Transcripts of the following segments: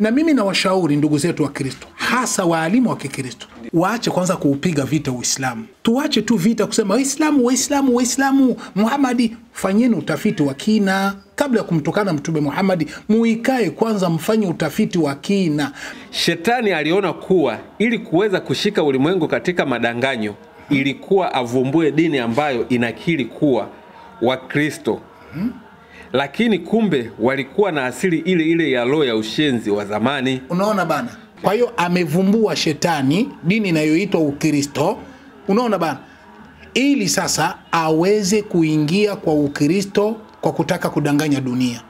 Na mimi na washauri ndugu zetu wa Kristo, hasa waalimu wa Kikristo, waache kwanza kuupiga vita Uislamu. Tuache tu vita kusema Waislamu, Muhammad. Fanyeni utafiti wa kina kabla ya kumtukana Mtume Muhammad. Muikae kwanza mfanye utafiti wa kina. Shetani aliona kuwa ili kuweza kushika ulimwengu katika madanganyo, ilikuwa avumbue dini ambayo inakiri kuwa Wakristo. Lakini kumbe walikuwa na asili ile ya roho ya ushenzi wa zamani. Unaona bana? Kwa hiyo amevumbua shetani dini inayoitwa Ukristo. Unaona bana? Ili sasa aweze kuingia kwa Ukristo kwa kutaka kudanganya dunia.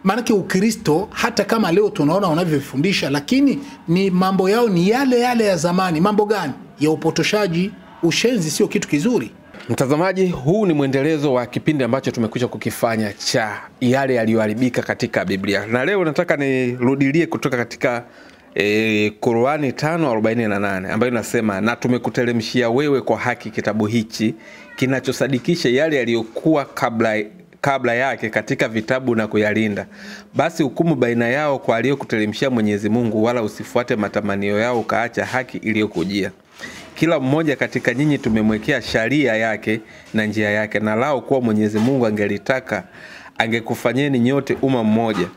Maanake Ukristo hata kama leo tunaona wanavyofundisha, lakini ni mambo yao ni yale ya zamani. Mambo gani? Ya upotoshaji. Ushenzi sio kitu kizuri. Mtazamaji, huu ni mwendelezo wa kipindi ambacho tumekwisha kukifanya cha yale yaliyoharibika katika Biblia. Na leo nataka nirudilie kutoka katika Qur'ani 5:48 ambayo inasema, na tumekuteremshia wewe kwa haki kitabu hichi kinachosadikisha yale yaliyokuwa kabla yake katika vitabu na kuyalinda. Basi hukumu baina yao kwa aliyokuteremshia Mwenyezi Mungu, wala usifuate matamanio yao ukaacha haki iliyokujia. Kila mmoja katika nyinyi tumemwekea sharia yake na njia yake, na lao kuwa Mwenyezi Mungu angelitaka angekufanyeni nyote umma mmoja,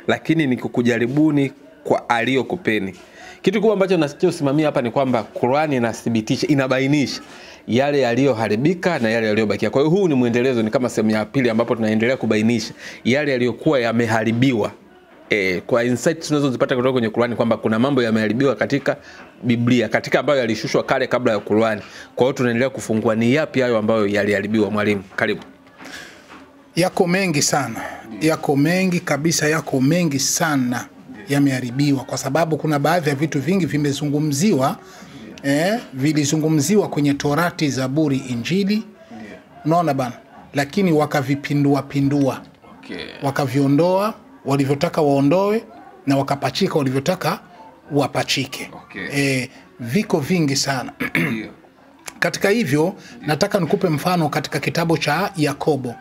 lakini ni kukujaribuni kwa aliyokupeni. Kitu kubwa ambacho nachosimamia hapa ni kwamba Qur'ani inathibitisha, inabainisha yale yaliyoharibika na yale yaliyobakia. Kwa hiyo huu ni muendelezo, ni kama sehemu ya pili ambapo tunaendelea kubainisha yale yaliyokuwa yameharibiwa. Kwa insights tunazozipata kutoka kwenye Qur'ani kwamba kuna mambo yameharibiwa katika Biblia, katika ambayo yalishushwa kale kabla ya Qur'ani. Kwa hiyo tunaendelea kufungua ni yapi hayo ambayo yaliharibiwa. Mwalimu, karibu. Yako mengi sana. Yako mengi kabisa, yako mengi sana yameharibiwa, kwa sababu kuna baadhi ya vitu vingi vimezungumziwa, vilizungumziwa kwenye Torati, Zaburi, Injili. Unaona bana? Lakini wakavipindua. Wakaviondoa walivyotaka waondoe na wakapachika walivyotaka wapachike. Viko vingi sana. Katika hivyo nataka nikupe mfano katika kitabu cha Yakobo.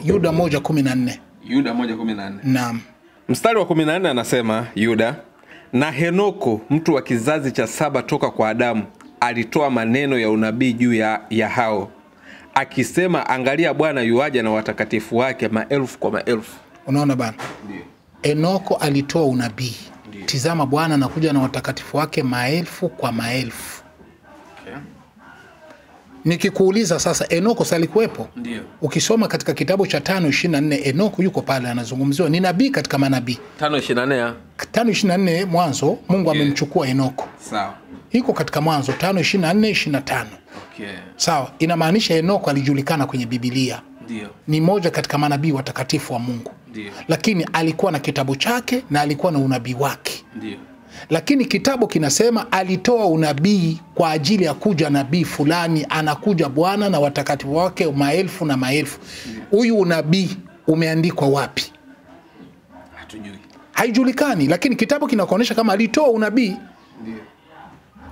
Yuda 1:14. Yuda 1:14. Naam. Mstari wa 14 anasema Yuda, na Henoko mtu wa kizazi cha 7 toka kwa Adamu alitoa maneno ya unabii juu ya hao, akisema, angalia Bwana yuaja na watakatifu wake maelfu kwa maelfu. Unaona bana? Ndio. Henoko alitoa unabii. Tizama Bwana anakuja na watakatifu wake maelfu kwa maelfu. Nikikuuliza sasa, Henoko salikuwepo? Ndio. Ukisoma katika kitabu cha 5:24, Henoko yuko pale anazungumziwa, ni nabii katika manabii. 5:24 Mwanzo, Mungu amemchukua Henoko. Sawa. Iko katika Mwanzo 5:24-25. Sawa, inamaanisha Henoko alijulikana kwenye Biblia. Ndio. Ni moja katika manabii watakatifu wa Mungu. Ndio. Lakini alikuwa na kitabu chake na alikuwa na unabii wake. Ndio. Lakini kitabu kinasema alitoa unabii kwa ajili ya kuja nabii fulani, anakuja Bwana na watakatifu wake maelfu na maelfu. Huyu unabii umeandikwa wapi? Hatujui. Haijulikani, lakini kitabu kinakuonyesha kama alitoa unabii. Ndio.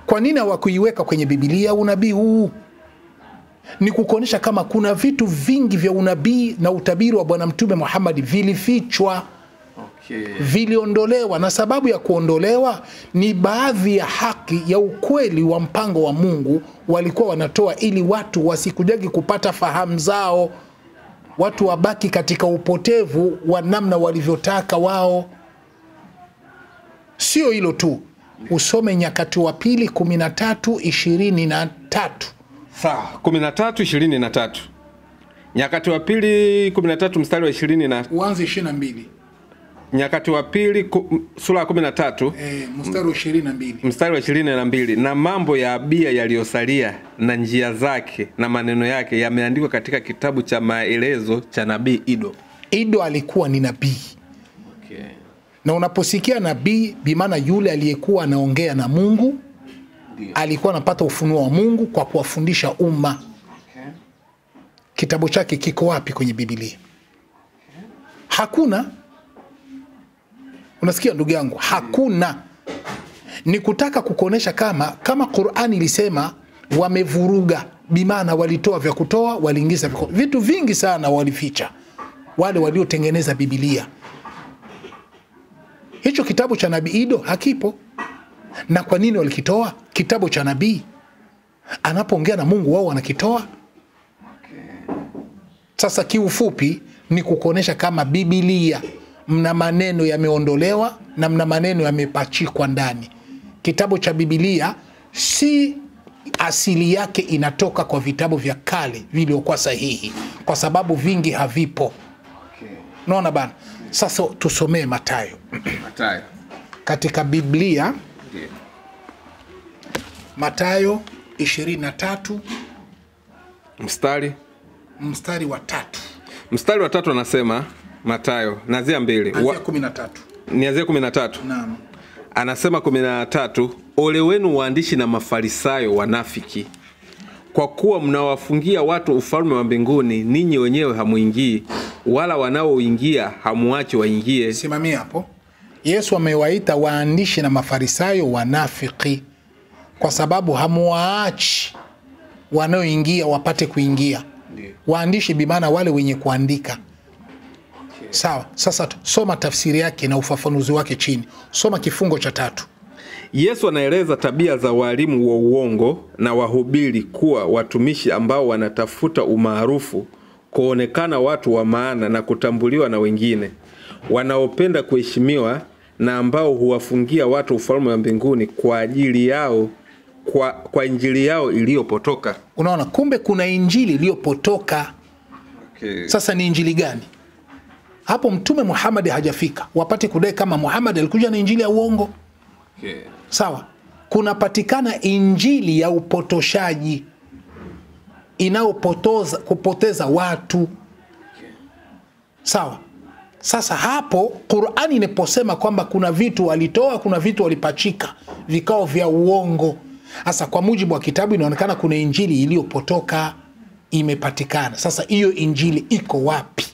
Kwa nini hawakuiweka kwenye Biblia unabii huu? Ni kukuonyesha kama kuna vitu vingi vya unabii na utabiri wa Bwana Mtume Muhammad vilifichwa. Viliondolewa, na sababu ya kuondolewa ni baadhi ya haki ya ukweli wa mpango wa Mungu walikuwa wanatoa ili watu wasikujagi kupata fahamu zao, watu wabaki katika upotevu wa namna walivyotaka wao. Sio hilo tu, usome Nyakati wa Pili 13:23. Sawa, 13:23. Nyakati wa Pili 13 mstari wa 20 na uanze 22. Nyakati wa Pili sura ya 13 mstari wa 22. Mstari wa 22. Na mambo ya Abia yaliyosalia na njia zake na maneno yake yameandikwa katika kitabu cha maelezo cha nabii Ido. Ido alikuwa ni nabii. Na unaposikia nabii, bimaana yule aliyekuwa anaongea na Mungu, alikuwa anapata ufunuo wa Mungu kwa kuwafundisha umma. Kitabu chake kiko wapi kwenye Biblia? Hakuna. Unasikia ndugu yangu? Hakuna. Ni kutaka kukuonesha kama Qur'ani ilisema wamevuruga, bimaana walitoa vya kutoa, waliingiza vitu vingi sana walificha wale waliotengeneza Biblia. Hicho kitabu cha nabii Ido hakipo. Na kwa nini walikitoa? Kitabu cha nabii anapoongea na Mungu wao wanakitoa. Sasa kiufupi ni kukuonesha kama Biblia mna maneno yameondolewa na mna maneno yamepachikwa ndani. Kitabu cha Biblia si asili yake inatoka kwa vitabu vya kale vilivyokuwa sahihi, kwa sababu vingi havipo. Naona bana. Sasa tusomee Mathayo. Mathayo. Katika Biblia Mathayo 23 mstari wa 3. Mstari wa 3 anasema Mathayo, nazia 2. Anzia 13. Nianzia 13. Naam. Anasema 13, ole wenu waandishi na Mafarisayo wanafiki, kwa kuwa mnawafungia watu ufalme wa mbinguni, ninyi wenyewe hamuingii, wala wanaoingia hamuachi waingie. Simamia hapo. Yesu amewaita waandishi na Mafarisayo wanafiki kwa sababu hamuwaachi wanaoingia wapate kuingia. Waandishi bimana wale wenye kuandika. Sawa. Sasa soma tafsiri yake na ufafanuzi wake chini. Soma kifungo cha 3. Yesu anaeleza tabia za walimu wa uongo na wahubiri kuwa watumishi ambao wanatafuta umaarufu, kuonekana watu wa maana na kutambuliwa na wengine, wanaopenda kuheshimiwa na ambao huwafungia watu ufalme wa mbinguni kwa ajili yao, kwa injili yao iliyopotoka. Unaona, kumbe kuna injili iliyopotoka. Sasa ni injili gani? Hapo Mtume Muhammad hajafika wapate kudai kama Muhammad alikuja na injili ya uongo. Sawa. Kunapatikana injili ya upotoshaji kupoteza watu. Sawa. Sasa hapo Qur'ani inaposema kwamba kuna vitu walitoa, kuna vitu walipachika vikao vya uongo. Sasa kwa mujibu wa kitabu inaonekana kuna injili iliyopotoka imepatikana. Sasa hiyo injili iko wapi?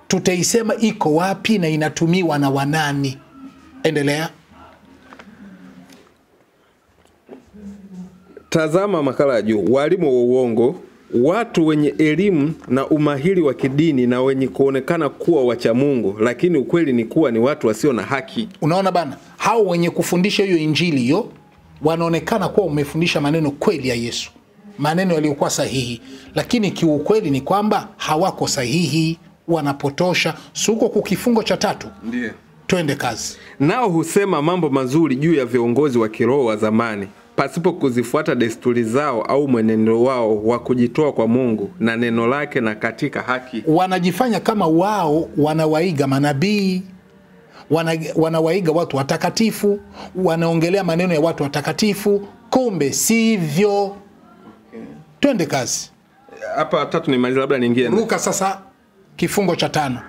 Tutaisema iko wapi na inatumiwa na wanani? Endelea. Tazama makala ya juu. Walimu wa uongo, watu wenye elimu na umahiri wa kidini na wenye kuonekana kuwa wacha Mungu, lakini ukweli ni kuwa ni watu wasio na haki. Unaona bana, hao wenye kufundisha hiyo injili hiyo wanaonekana kuwa umefundisha maneno kweli ya Yesu, maneno yaliyokuwa sahihi, lakini kiukweli ni kwamba hawako sahihi, wanapotosha. Suko kwa kifungo cha 3. Ndiyo. Twende kazi. Nao husema mambo mazuri juu ya viongozi wa kiroho wa zamani, pasipo kuzifuata desturi zao au mwenendo wao wa kujitoa kwa Mungu na neno lake na katika haki. Wanajifanya kama wao wanawaiga manabii, wanawaiga watu watakatifu, wanaongelea maneno ya watu watakatifu, kumbe sivyo. Twende kazi. Hapa 3 nimaliza, labda nyingine. Ruka sasa kifungo cha 5.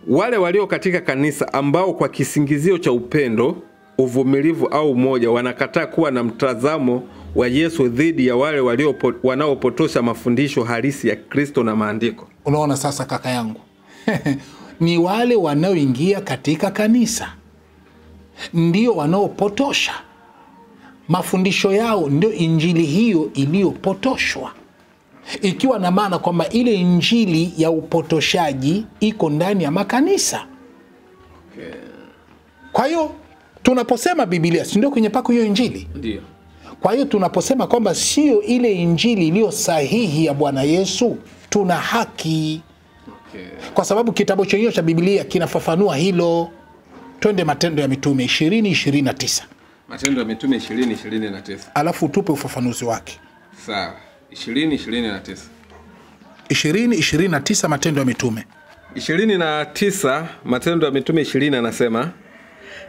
Wale walio katika kanisa ambao kwa kisingizio cha upendo, uvumilivu au umoja wanakataa kuwa na mtazamo wa Yesu dhidi ya wale wanaopotosha mafundisho halisi ya Kristo na maandiko. Unaona sasa kaka yangu. Ni wale wanaoingia katika kanisa ndio wanaopotosha mafundisho yao, ndio injili hiyo iliyopotoshwa, ikiwa na maana kwamba ile injili ya upotoshaji iko ndani ya makanisa. Kwa hiyo tunaposema Biblia si ndio kwenye pako hiyo injili? Ndio. Kwa hiyo tunaposema kwamba sio ile injili iliyo sahihi ya Bwana Yesu, tuna haki. Kwa sababu kitabu chenyewe cha Biblia kinafafanua hilo. Twende Matendo ya Mitume 20:29. Matendo ya Mitume 20:29. Alafu tupe ufafanuzi wake. Sawa. 20:29. 20:29 Matendo ya Mitume. 29 Matendo ya Mitume 20 anasema,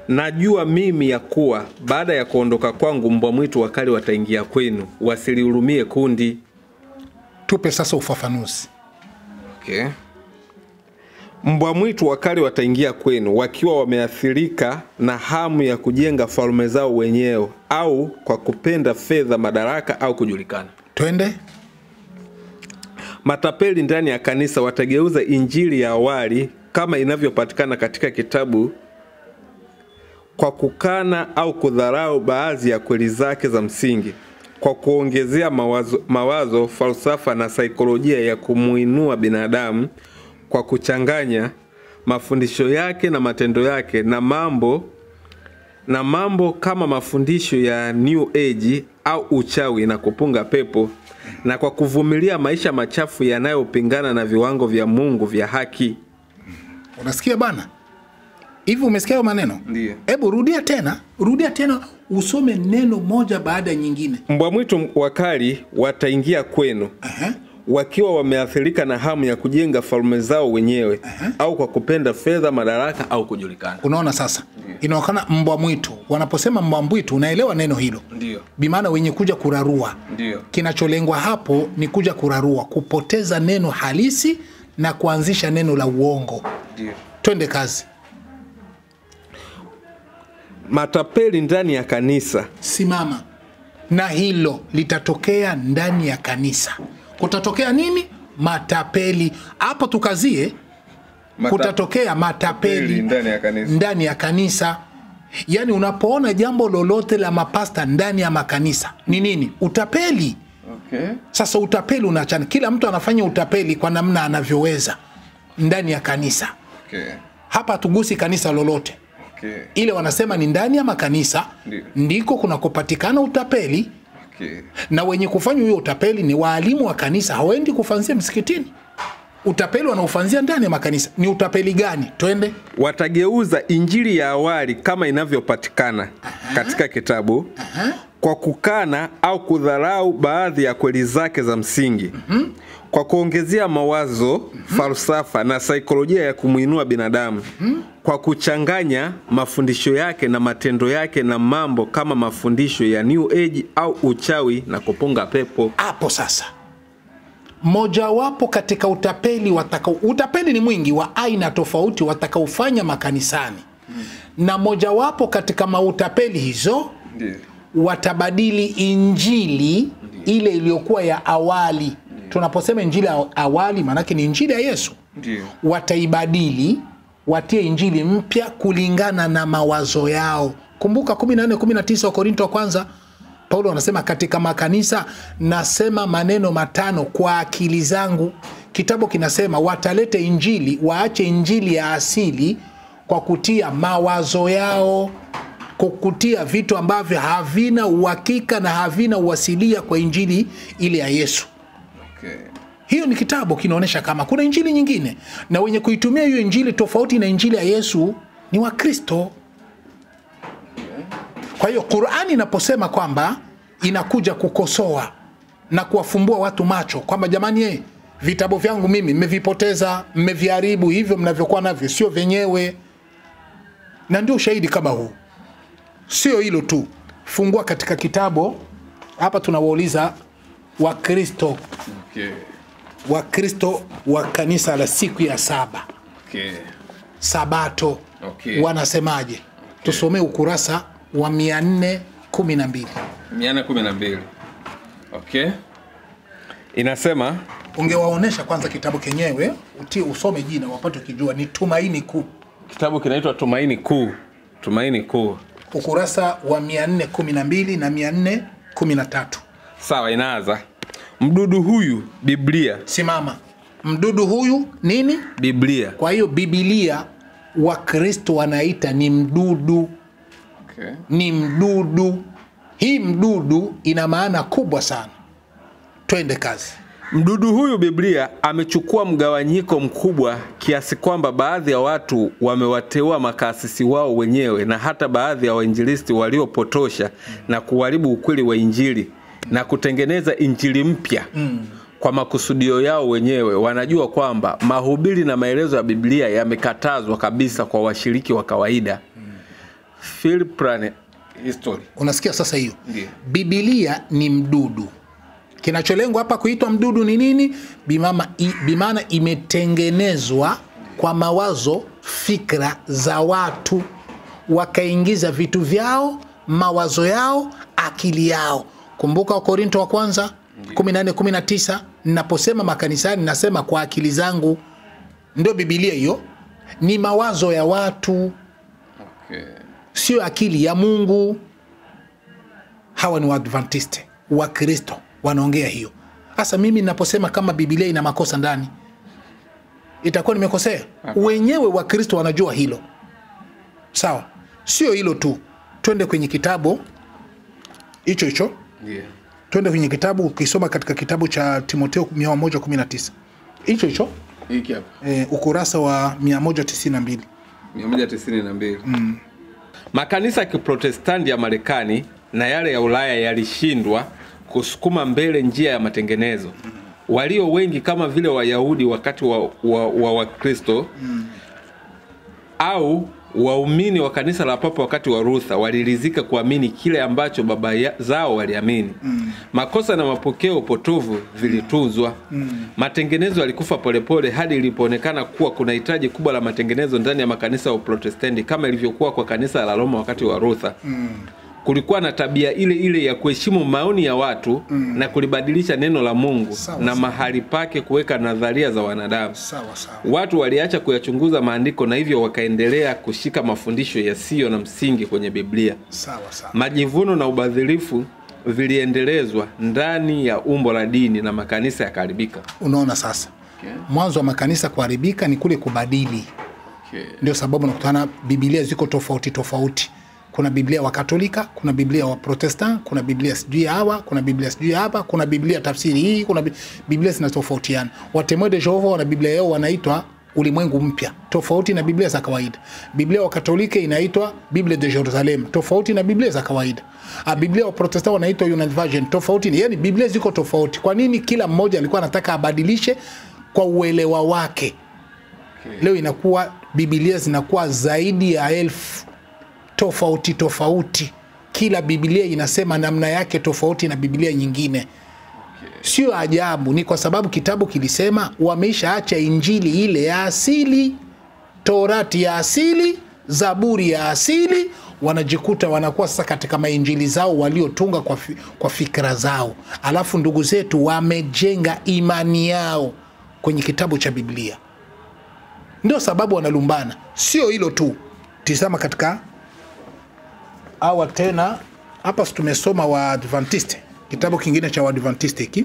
najua mimi ya kuwa baada ya kuondoka kwangu mbwa mwitu wakali wataingia kwenu, wasilihurumie kundi. Tupe sasa ufafanuzi. Mbwa mwitu wakali wataingia kwenu wakiwa wameathirika na hamu ya kujenga falme zao wenyewe, au kwa kupenda fedha, madaraka au kujulikana. Twende. Matapeli ndani ya kanisa watageuza injili ya awali kama inavyopatikana katika kitabu kwa kukana au kudharau baadhi ya kweli zake za msingi, kwa kuongezea mawazo, falsafa na saikolojia ya kumuinua binadamu, kwa kuchanganya mafundisho yake na matendo yake na mambo kama mafundisho ya New Age au uchawi na kupunga pepo, na kwa kuvumilia maisha machafu yanayopingana na viwango vya Mungu vya haki. Unasikia bana? Hivi umesikia maneno? Ndiyo. Hebu rudia tena usome neno moja baada ya nyingine. Mbwa mwitu wakali wataingia kwenu. Wakiwa wameathirika na hamu ya kujenga falme zao wenyewe, au kwa kupenda fedha, madaraka au kujulikana. Unaona sasa? Inaonekana mbwa mwitu. Wanaposema mbwa mwitu, unaelewa neno hilo? Ndio. Bimaana wenye kuja kurarua. Ndio. Kinacholengwa hapo ni kuja kurarua, kupoteza neno halisi na kuanzisha neno la uongo. Ndio. Twende kazi. Matapeli ndani ya kanisa. Simama. Na hilo litatokea ndani ya kanisa. Kutatokea nini? Matapeli. Hapo tukazie. Kutatokea matapeli ndani ya kanisa. Yaani unapoona jambo lolote la mapasta ndani ya makanisa, ni nini? Utapeli. Okay. Sasa utapeli unachana. Kila mtu anafanya utapeli kwa namna anavyoweza ndani ya kanisa. Okay. Hapa tugusi kanisa lolote. Okay. Ile wanasema ni ndani ya makanisa ndiko kunakopatikana utapeli. Okay. Na wenye kufanya huyo utapeli ni waalimu wa kanisa, hawaendi kufanzia msikitini. Utapeli wanaofanzia ndani ya makanisa. Ni utapeli gani? Twende. Watageuza injili ya awali kama inavyopatikana katika kitabu kwa kukana au kudharau baadhi ya kweli zake za msingi, kwa kuongezea mawazo, falsafa na saikolojia ya kumuinua binadamu, kwa kuchanganya mafundisho yake na matendo yake na mambo kama mafundisho ya New Age au uchawi na kupunga pepo. Hapo sasa, mojawapo katika utapeli utapeli ni mwingi wa aina tofauti watakaofanya makanisani. Na mojawapo katika mautapeli hizo, watabadili injili ile iliyokuwa ya awali. Tunaposema injili ya awali manake ni injili ya Yesu. Wataibadili, watie injili mpya kulingana na mawazo yao. Kumbuka 14:19 wa Korinto wa kwanza, Paulo anasema katika makanisa nasema maneno matano kwa akili zangu. Kitabu kinasema watalete injili, waache injili ya asili kwa kutia mawazo yao, kukutia vitu ambavyo havina uhakika na havina uwasilia kwa injili ile ya Yesu. Okay. Hiyo ni kitabu kinaonesha kama kuna injili nyingine, na wenye kuitumia hiyo injili tofauti na injili ya Yesu ni Wakristo. Kwa hiyo Qur'ani inaposema kwamba inakuja kukosoa na kuwafumbua watu macho kwamba jamani, vitabu vyangu mimi mmevipoteza, mmeviharibu, hivyo mnavyokuwa navyo sio venyewe. Na ndio ushahidi kama huu. Sio hilo tu. Fungua katika kitabu hapa, tunawauliza Wakristo. Okay. Wakristo wa kanisa la siku ya saba. Okay. Sabato. Okay. Wanasemaje? Okay. Tusomee ukurasa wa 412. 412. Okay. Inasema, ungewaonesha kwanza kitabu kenyewe, usome jina wapate kujua ni Tumaini Kuu. Kitabu kinaitwa Tumaini Kuu. Tumaini Kuu. Ukurasa wa 412 na 413. Sawa, inaanza. Mdudu huyu Biblia. Simama. Mdudu huyu nini? Biblia. Kwa hiyo Biblia Wakristo wanaita ni mdudu. Okay. Ni mdudu. Hii mdudu ina maana kubwa sana. Twende kazi. Mdudu huyu Biblia amechukua mgawanyiko mkubwa kiasi kwamba baadhi ya watu wamewateua makasisi wao wenyewe na hata baadhi ya wainjilisti waliopotosha na kuharibu ukweli wa injili na kutengeneza injili mpya kwa makusudio yao wenyewe. Wanajua kwamba mahubiri na maelezo ya Biblia yamekatazwa kabisa kwa washiriki wa kawaida. Philip Plan History. Unasikia sasa hiyo? Ndiyo. Biblia ni mdudu. Kinacholengwa hapa kuitwa mdudu ni nini? Bimana imetengenezwa kwa mawazo, fikra za watu, wakaingiza vitu vyao, mawazo yao, akili yao. Kumbuka Korinto wa kwanza 14:19, ninaposema makanisani nasema kwa akili zangu. Ndio Biblia hiyo. Ni mawazo ya watu. Okay. Sio akili ya Mungu. Hawa ni Waadventiste, Wakristo wanaongea hiyo. Sasa mimi ninaposema kama Biblia ina makosa ndani, itakuwa nimekosea? Wenyewe wa Kristo wanajua hilo. Sawa. Sio hilo tu. Twende kwenye kitabu hicho. Yeah. Twende kwenye kitabu, ukisoma katika kitabu cha Timotheo 1:19. Hicho. Hiki hapa. Ukurasa wa 192. 192. Makanisa ya Kiprotestanti ya Marekani na yale ya Ulaya yalishindwa kusukuma mbele njia ya matengenezo. Walio wengi kama vile Wayahudi wakati wa Kristo au waumini wa kanisa la Papa wakati wa Luther waliridhika kuamini kile ambacho baba zao waliamini. Makosa na mapokeo potovu vilitunzwa. Matengenezo yalikufa polepole hadi ilipoonekana kuwa kuna hitaji kubwa la matengenezo ndani ya makanisa ya Protestanti kama ilivyokuwa kwa kanisa la Roma wakati wa Luther. Kulikuwa na tabia ile ya kuheshimu maoni ya watu na kulibadilisha neno la Mungu na mahali pake kuweka nadharia za wanadamu. Watu waliacha kuyachunguza maandiko na hivyo wakaendelea kushika mafundisho yasiyo na msingi kwenye Biblia. Majivuno na ubadhirifu viliendelezwa ndani ya umbo la dini na makanisa yakaharibika. Unaona sasa? Mwanzo wa makanisa kuharibika ni kule kubadili. Ndio sababu nakutana Biblia ziko tofauti. Kuna Biblia wa Katolika, kuna Biblia wa Protestant, kuna Biblia sijui hawa, kuna Biblia sijui hapa, kuna Biblia tafsiri hii, kuna Biblia zinatofautiana. Watemwe de Jehova wana Biblia yao wanaitwa ulimwengu mpya, tofauti na Biblia za kawaida. Biblia wa Katolika inaitwa Biblia de Jerusalem, tofauti na Biblia za kawaida. Biblia wa Protestant wanaitwa United Version, tofauti. Yaani Biblia ziko tofauti. Kwa nini? Kila mmoja alikuwa anataka abadilishe kwa uelewa wake. Leo inakuwa Biblia zinakuwa zaidi ya 1000 tofauti. Kila Biblia inasema namna yake tofauti na Biblia nyingine. Sio ajabu, ni kwa sababu kitabu kilisema wameshaacha Injili ile ya asili, Torati ya asili, Zaburi ya asili, wanajikuta wanakuwa sasa katika mainjili zao waliotunga kwa fikra zao. Alafu ndugu zetu wamejenga imani yao kwenye kitabu cha Biblia. Ndio sababu wanalumbana. Sio hilo tu. Tizama katika awa tena hapa tumesoma wa Adventist, kitabu kingine cha Adventist hiki.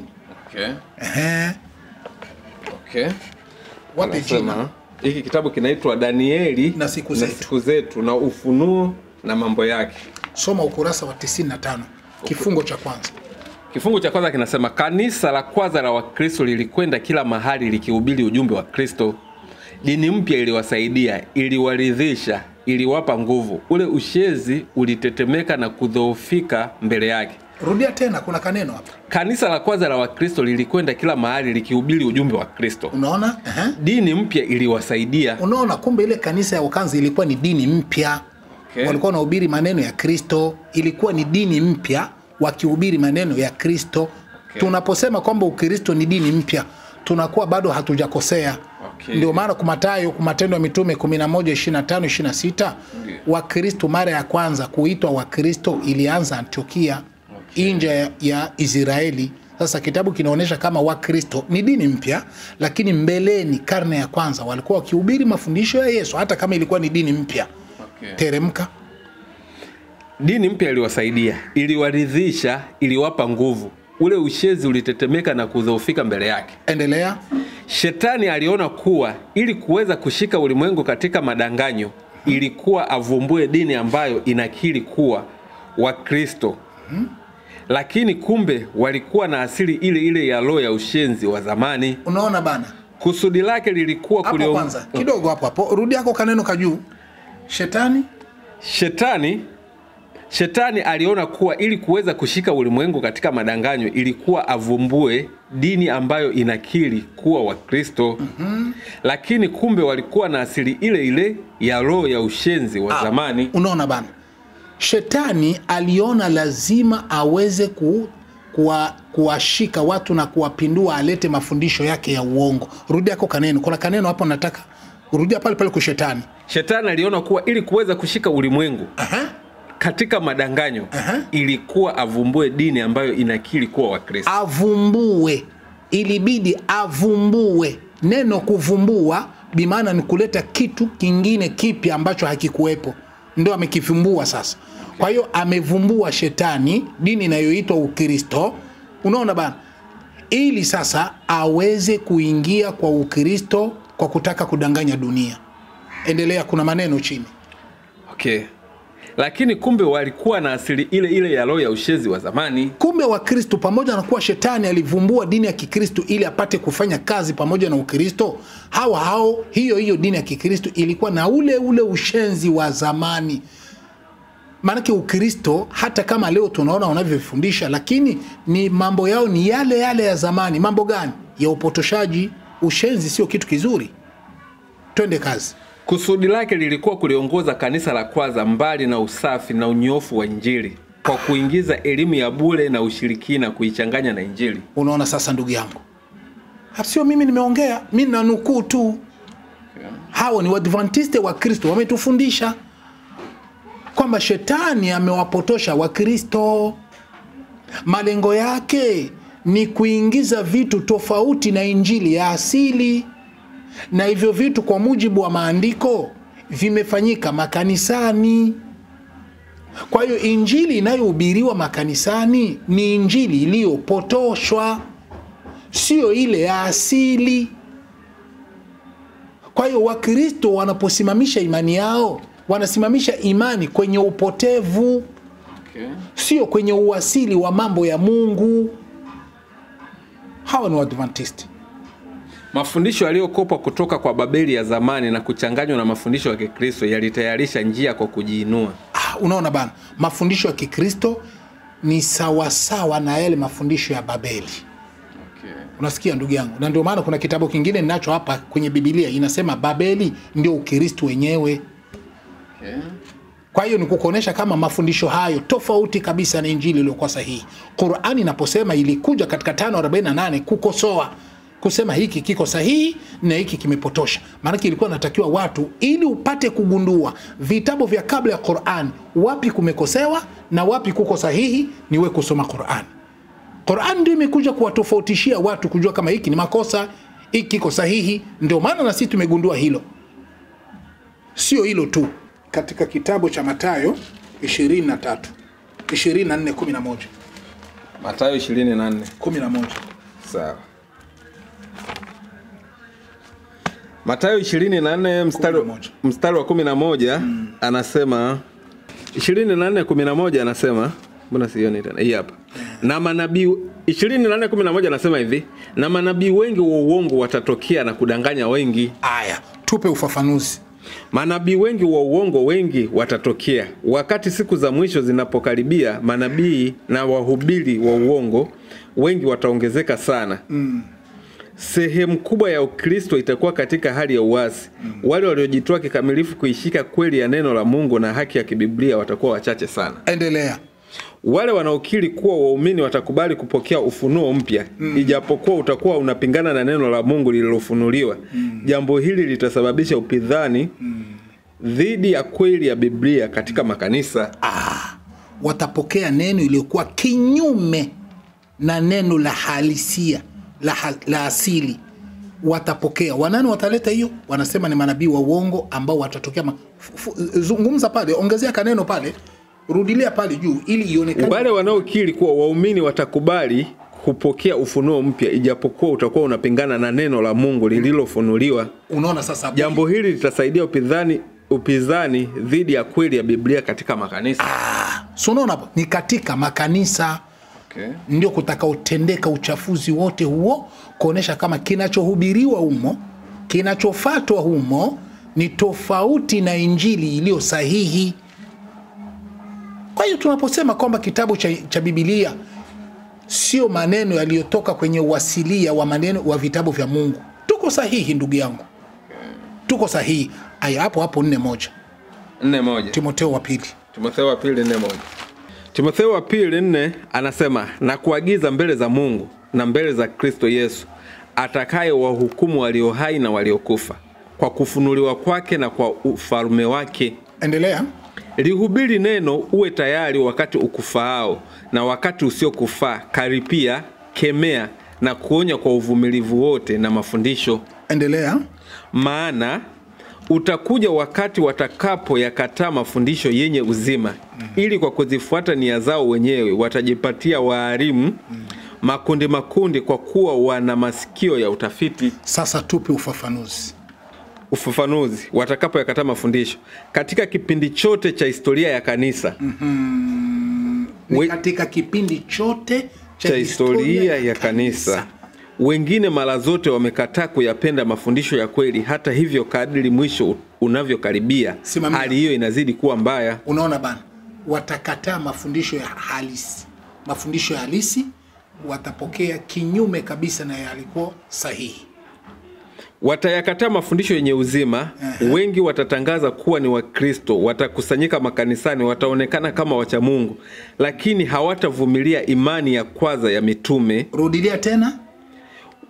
Wapi jina? Hiki kitabu kinaitwa Danieli na siku zetu na Ufunuo na mambo yake. Soma ukurasa wa 95, kifungo cha kwanza. Kifungu cha kwanza kinasema kanisa la kwanza la Wakristo lilikwenda kila mahali likihubiri ujumbe wa Kristo. Dini mpya iliwasaidia, iliwaridhisha, iliwapa nguvu. Ule ushezi ulitetemeka na kudhoofika mbele yake. Rudia tena, kuna kaneno hapa. Kanisa la kwanza la Wakristo lilikwenda kila mahali likihubiri ujumbe wa Kristo. Unaona? Dini mpya iliwasaidia. Unaona, kumbe ile kanisa ya kwanza ilikuwa ni dini mpya. Walikuwa wanahubiri maneno ya Kristo, ilikuwa ni dini mpya wakihubiri maneno ya Kristo. Tunaposema kwamba Ukristo ni dini mpya, tunakuwa bado hatujakosea. Ndio maana Mathayo, Matendo ya Mitume 11:25-26, Wakristo mara ya kwanza kuitwa Wakristo ilianza Antiokia, nje ya Israeli. Sasa kitabu kinaonyesha kama Wakristo ni dini mpya, lakini mbeleni karne ya kwanza walikuwa wakihubiri mafundisho ya Yesu hata kama ilikuwa ni dini mpya. Teremka. Dini mpya iliwasaidia, iliwaridhisha, iliwapa nguvu. Ule ushezi ulitetemeka na kudhoofika mbele yake. Endelea. Shetani aliona kuwa ili kuweza kushika ulimwengu katika madanganyo, ilikuwa avumbue dini ambayo inakiri kuwa Wakristo. Lakini kumbe walikuwa na asili ile ya roho ya ushenzi wa zamani. Unaona bana? Kusudi lake lilikuwa hapo kwanza kidogo hapo. Rudi yako kaneno kajuu. Shetani aliona kuwa ili kuweza kushika ulimwengu katika madanganyo ilikuwa avumbue dini ambayo inakiri kuwa Wakristo. Lakini kumbe walikuwa na asili ile ya roho ya ushenzi wa zamani. Unaona bana? Shetani aliona lazima aweze kuwashika watu na kuwapindua, alete mafundisho yake ya uongo. Rudi yako kaneno. Kuna kaneno hapo nataka. Rudia pale kwa Shetani. Shetani aliona kuwa ili kuweza kushika ulimwengu katika madanganyo ilikuwa avumbue dini ambayo inakiri kuwa Wakristo. Avumbue. Ilibidi avumbue. Neno kuvumbua bimaana ni kuleta kitu kingine kipya ambacho hakikuwepo. Ndio amekifumbua sasa. Kwa hiyo amevumbua Shetani dini inayoitwa Ukristo. Unaona bana? Ili sasa aweze kuingia kwa Ukristo kwa kutaka kudanganya dunia. Endelea, kuna maneno chini. Okay. Lakini kumbe walikuwa na asili ile ile ya roho ya ushezi wa zamani. Kumbe Wakristo, pamoja na kuwa shetani alivumbua dini ya Kikristo ili apate kufanya kazi pamoja na Ukristo, hiyo dini ya Kikristo ilikuwa na ule ushenzi wa zamani. Maanake Ukristo hata kama leo tunaona wanavyofundisha, lakini ni mambo yao ni yale ya zamani. Mambo gani? Ya upotoshaji. Ushenzi sio kitu kizuri. Twende kazi. Kusudi lake lilikuwa kuliongoza kanisa la kwanza mbali na usafi na unyofu wa Injili kwa kuingiza elimu ya bure na ushirikina kuichanganya na Injili. Unaona sasa ndugu yangu, sio mimi nimeongea, mimi nanukuu tu. Hao ni Waadventiste wa Kristo wametufundisha kwamba shetani amewapotosha Wakristo. Malengo yake ni kuingiza vitu tofauti na Injili ya asili. Na hivyo vitu kwa mujibu wa maandiko vimefanyika makanisani. Kwa hiyo Injili inayohubiriwa makanisani ni Injili iliyopotoshwa, sio ile ya asili. Kwa hiyo Wakristo wanaposimamisha imani yao, wanasimamisha imani kwenye upotevu, sio kwenye uasili wa mambo ya Mungu. Hawa ni Waadventiste. Mafundisho yaliyokopwa kutoka kwa Babeli ya zamani na kuchanganywa na mafundisho ya Kikristo yalitayarisha njia kwa kujiinua. Unaona bana, mafundisho ya Kikristo ni sawasawa na yale mafundisho ya Babeli. Unasikia ndugu yangu? Na ndio maana kuna kitabu kingine ninacho hapa kwenye Biblia inasema Babeli ndio Ukristo wenyewe. Kwa hiyo ni kukuonesha kama mafundisho hayo tofauti kabisa na Injili iliyokuwa sahihi. Qur'ani inaposema ilikuja katika 5:48 kukosoa, kusema hiki kiko sahihi na hiki kimepotosha. Maana ilikuwa natakiwa watu ili upate kugundua vitabu vya kabla ya Qur'an wapi kumekosewa na wapi kuko sahihi, niwe kusoma Qur'an. Qur'an ndio imekuja kuwatofautishia watu kujua kama hiki ni makosa, hiki kiko sahihi. Ndio maana na sisi tumegundua hilo. Sio hilo tu. Katika kitabu cha Mathayo 24:11. Mathayo 24:11. Sawa. Mathayo 24 mstari wa 11 anasema 24:11 anasema, mbona sioni tena? Hii hapa. Na manabii 24:11 anasema hivi, na manabii wengi wa uongo watatokea na kudanganya wengi. Aya, tupe ufafanuzi. Manabii wengi wa uongo wengi watatokea. Wakati siku za mwisho zinapokaribia, manabii na wahubiri wa uongo wengi wataongezeka sana. Sehemu kubwa ya Ukristo itakuwa katika hali ya uasi. Wale waliojitoa kikamilifu kuishika kweli ya neno la Mungu na haki ya kibiblia watakuwa wachache sana. Endelea. Wale wanaokiri kuwa waumini watakubali kupokea ufunuo mpya, ijapokuwa utakuwa unapingana na neno la Mungu lililofunuliwa. Jambo hili litasababisha upinzani dhidi ya kweli ya Biblia katika makanisa. Watapokea neno iliyokuwa kinyume na neno la halisia, la asili. Watapokea. Wanani wataleta hiyo? Wanasema ni manabii wa uongo ambao watatokea. Zungumza pale, ongezea kaneno pale, rudilia pale juu ili ionekane. Wale wanaokiri kuwa waumini watakubali kupokea ufunuo mpya, ijapokuwa utakuwa unapingana na neno la Mungu lililofunuliwa. Unaona sasa? Jambo hili litasaidia upinzani dhidi ya kweli ya Biblia katika makanisa. So unaona hapo ni katika makanisa. Ndio kutakaotendeka uchafuzi wote huo, kuonesha kama kinachohubiriwa humo, kinachofuatwa humo ni tofauti na Injili iliyo sahihi. Kwa hiyo tunaposema kwamba kitabu cha Biblia sio maneno yaliyotoka kwenye uasilia wa maneno wa vitabu vya Mungu, tuko sahihi ndugu yangu. Tuko sahihi. Aya, hapo 4:1. Timotheo wa pili 4:1. Timotheo wa pili 4 anasema, na kuagiza mbele za Mungu na mbele za Kristo Yesu atakaye wahukumu walio hai na waliokufa kwa kufunuliwa kwake na kwa ufalme wake. Endelea. Lihubiri neno, uwe tayari wakati ukufaao na wakati usiokufaa, karipia, kemea na kuonya kwa uvumilivu wote na mafundisho. Endelea. Maana utakuja wakati watakapo yakataa mafundisho yenye uzima, ili kwa kuzifuata nia zao wenyewe watajipatia walimu makundi kwa kuwa wana masikio ya utafiti. Sasa tupe ufafanuzi. ufafanuzi watakapoyakataa mafundisho katika kipindi chote cha historia ya kanisa. Katika kipindi chote cha historia ya kanisa. Wengine mara zote wamekataa kuyapenda mafundisho ya kweli. Hata hivyo, kadiri mwisho unavyokaribia, hali hiyo inazidi kuwa mbaya. Unaona bana, watakataa mafundisho ya halisi. Mafundisho ya halisi watapokea kinyume kabisa na yalikuwa sahihi. Watayakataa mafundisho yenye uzima. Wengi watatangaza kuwa ni Wakristo, watakusanyika makanisani, wataonekana kama wacha Mungu, lakini hawatavumilia imani ya kwanza ya mitume. Rudilia tena.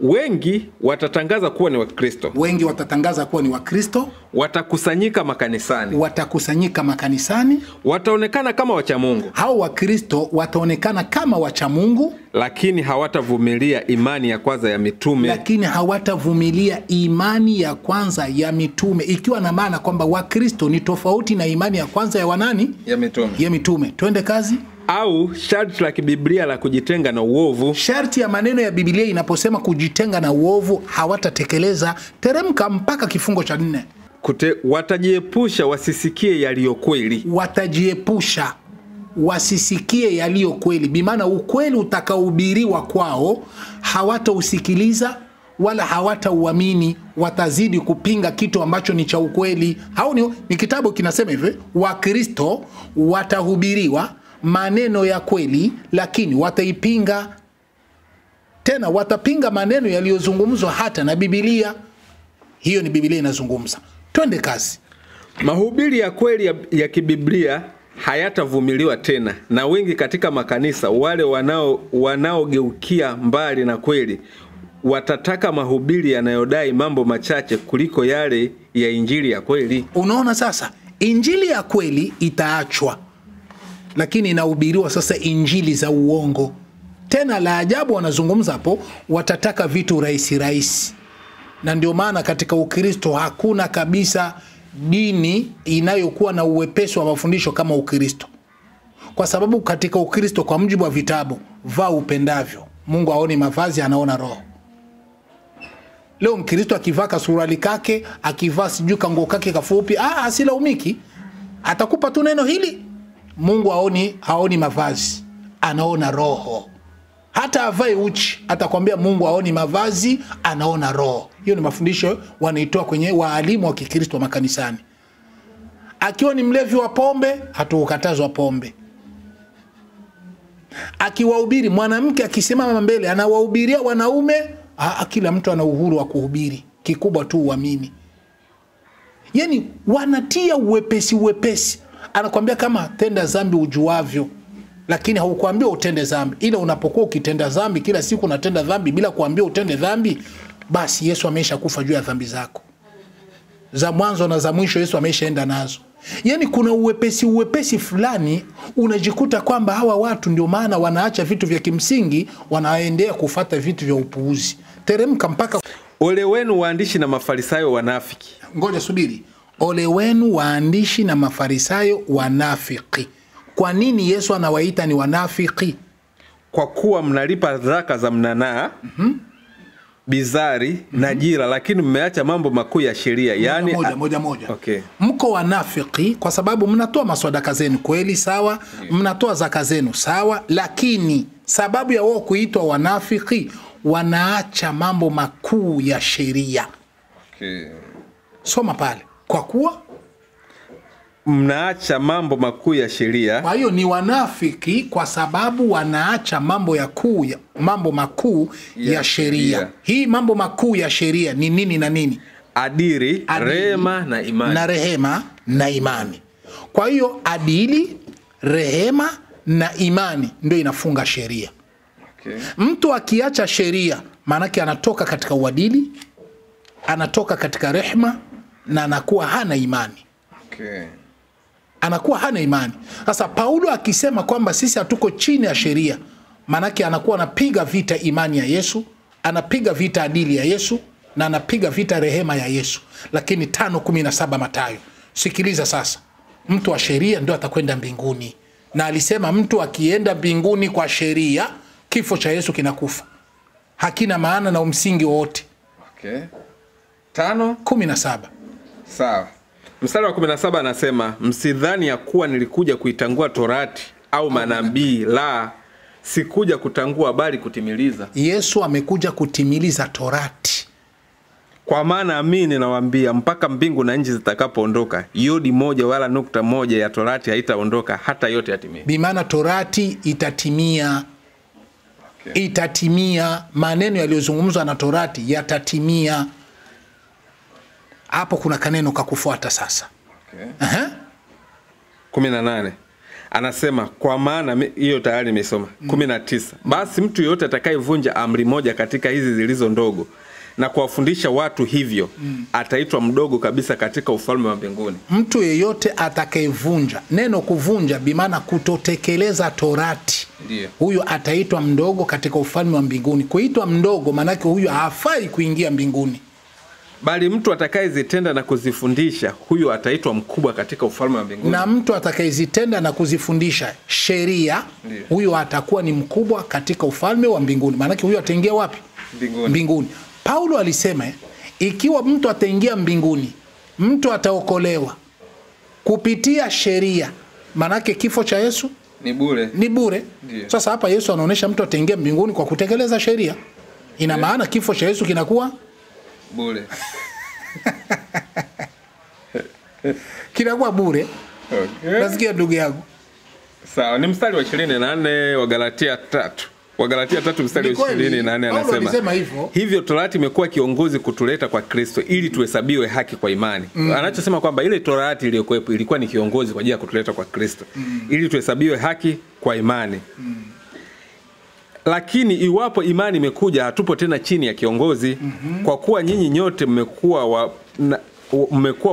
Wengi watatangaza kuwa ni Wakristo. Wengi watatangaza kuwa ni Wakristo. Watakusanyika makanisani. Watakusanyika makanisani. Wataonekana kama wacha Mungu. Hao Wakristo wataonekana kama wacha Mungu, lakini hawatavumilia imani ya kwanza ya mitume. Lakini hawatavumilia imani ya kwanza ya mitume, ikiwa na maana kwamba Wakristo ni tofauti na imani ya kwanza ya wanani? Ya mitume. Ya mitume. Twende kazi. Au sharti la kibiblia la kujitenga na uovu. Sharti ya maneno ya Biblia inaposema kujitenga na uovu, hawatatekeleza. Teremka mpaka kifungo cha 4. Watajiepusha wasisikie yaliyo kweli. Watajiepusha wasisikie yaliyo kweli. Bimaana ukweli utakaohubiriwa kwao hawatausikiliza wala hawatauamini, watazidi kupinga kitu ambacho ni cha ukweli. Hao ni kitabu kinasema hivi, Wakristo watahubiriwa maneno ya kweli, lakini wataipinga. Tena watapinga maneno yaliyozungumzwa hata na Biblia. Hiyo ni Biblia inazungumza. Twende kazi. Mahubiri ya kweli ya kibiblia hayatavumiliwa tena, na wengi katika makanisa, wale wanaogeukia mbali na kweli, watataka mahubiri yanayodai mambo machache kuliko yale ya injili ya kweli. Unaona sasa, injili ya kweli itaachwa, lakini inahubiriwa sasa injili za uongo. Tena la ajabu wanazungumza hapo, watataka vitu rahisi. Na ndio maana katika Ukristo hakuna kabisa dini inayokuwa na uwepesi wa mafundisho kama Ukristo. Kwa sababu katika Ukristo, kwa mujibu wa vitabu, vaa upendavyo. Mungu haoni mavazi, anaona roho. Leo Mkristo akivaa kasuruali kake, akivaa sijui kanguo kake kafupi, asilaumiki. Atakupa tu neno hili. Mungu haoni mavazi, anaona roho. Hata avae uchi, atakwambia Mungu haoni mavazi, anaona roho. Hiyo ni mafundisho wanaitoa kwenye waalimu wa Kikristo wa makanisani. Akiwa ni mlevi wa pombe, hatukatazwa pombe. Akiwahubiri, mwanamke akisimama mbele anawahubiria wanaume, kila mtu ana uhuru wa kuhubiri, kikubwa tu uamini. Yani wanatia uwepesi. Anakuambia kama tenda dhambi ujuavyo, lakini haukuambia utende dhambi. Ila unapokuwa ukitenda dhambi kila siku, unatenda dhambi bila kuambia utende dhambi, basi Yesu amesha kufa juu ya dhambi zako. Za mwanzo na za mwisho Yesu ameshaenda nazo. Yani kuna uwepesi fulani, unajikuta kwamba hawa watu ndio maana wanaacha vitu vya kimsingi, wanaendea kufata vitu vya upuuzi. Teremka mpaka. Ole wenu waandishi na mafarisayo wanafiki. Ngoja subiri. Ole wenu waandishi na mafarisayo wanafiki. Kwa nini Yesu anawaita ni wanafiki? Kwa kuwa mnalipa zaka za mnanaa, bizari na jira, lakini mmeacha mambo makuu ya sheria. Yani moja. Okay. Mko wanafiki kwa sababu mnatoa maswadaka zenu kweli, sawa, mnatoa zaka zenu sawa, lakini sababu ya wao kuitwa wanafiki, wanaacha mambo makuu ya sheria. Okay. Soma pale. Kwa kuwa mnaacha mambo makuu ya sheria. Kwa hiyo ni wanafiki kwa sababu wanaacha mambo makuu ya sheria. Hii mambo makuu ya sheria ni nini na nini? Adili, rehema na imani. Na rehema na imani. Kwa hiyo adili, rehema na imani ndio inafunga sheria. Okay. Mtu akiacha sheria, maanake anatoka katika uadili, anatoka katika rehema, na anakuwa hana imani. Okay. Anakuwa hana imani. Sasa Paulo akisema kwamba sisi hatuko chini ya sheria, maanake anakuwa anapiga vita imani ya Yesu, anapiga vita adili ya Yesu, na anapiga vita rehema ya Yesu. Lakini 5:17 Mathayo. Sikiliza sasa. Mtu wa sheria ndio atakwenda mbinguni. Na alisema mtu akienda mbinguni kwa sheria, kifo cha Yesu kinakufa. Hakina maana na umsingi wote. Okay. 5:17. Sawa. Mstari wa 17 anasema, msidhani ya kuwa nilikuja kuitangua torati au manabii, la, sikuja kutangua bali kutimiliza. Yesu amekuja kutimiliza torati. Kwa maana amini nawaambia, mpaka mbingu na nchi zitakapoondoka, yodi moja wala nukta moja ya torati haitaondoka hata yote yatimie. Bimaana torati itatimia. Okay. Itatimia, maneno yaliyozungumzwa na torati yatatimia. Hapo kuna kaneno kakufuata sasa. Okay. 18 anasema, kwa maana hiyo tayari nimesoma. 19 basi mtu yote atakayevunja amri moja katika hizi zilizo ndogo na kuwafundisha watu hivyo, ataitwa mdogo kabisa katika ufalme wa mbinguni. Mtu yeyote atakayevunja, neno kuvunja bimaana kutotekeleza torati, huyo ataitwa mdogo katika ufalme wa mbinguni. Kuitwa mdogo manake huyo hafai kuingia mbinguni. Bali mtu atakayezitenda na kuzifundisha, huyo ataitwa mkubwa katika ufalme wa mbinguni. Na mtu atakayezitenda na kuzifundisha sheria, huyo atakuwa ni mkubwa katika ufalme wa mbinguni. Manake huyo ataingia wapi? Mbinguni. Paulo alisema, ikiwa mtu ataingia mbinguni, mtu ataokolewa kupitia sheria, manake kifo cha Yesu ni bure. Sasa hapa Yesu anaonesha mtu ataingia mbinguni kwa kutekeleza sheria. Ina maana kifo cha Yesu kinakuwa bure. Kinakuwa bure. Okay. Nasikia ndugu yangu. Sawa, ni mstari wa 24 wa Galatia 3. Wa Galatia 3 mstari wa 24 anasema, hivyo torati imekuwa kiongozi kutuleta kwa Kristo ili tuhesabiwe haki kwa imani. Anachosema kwamba ile torati iliyokuwepo ilikuwa ni kiongozi kwa ajili ya kutuleta kwa Kristo ili tuhesabiwe haki kwa imani. Lakini iwapo imani imekuja, hatupo tena chini ya kiongozi, kwa kuwa nyinyi nyote mmekuwa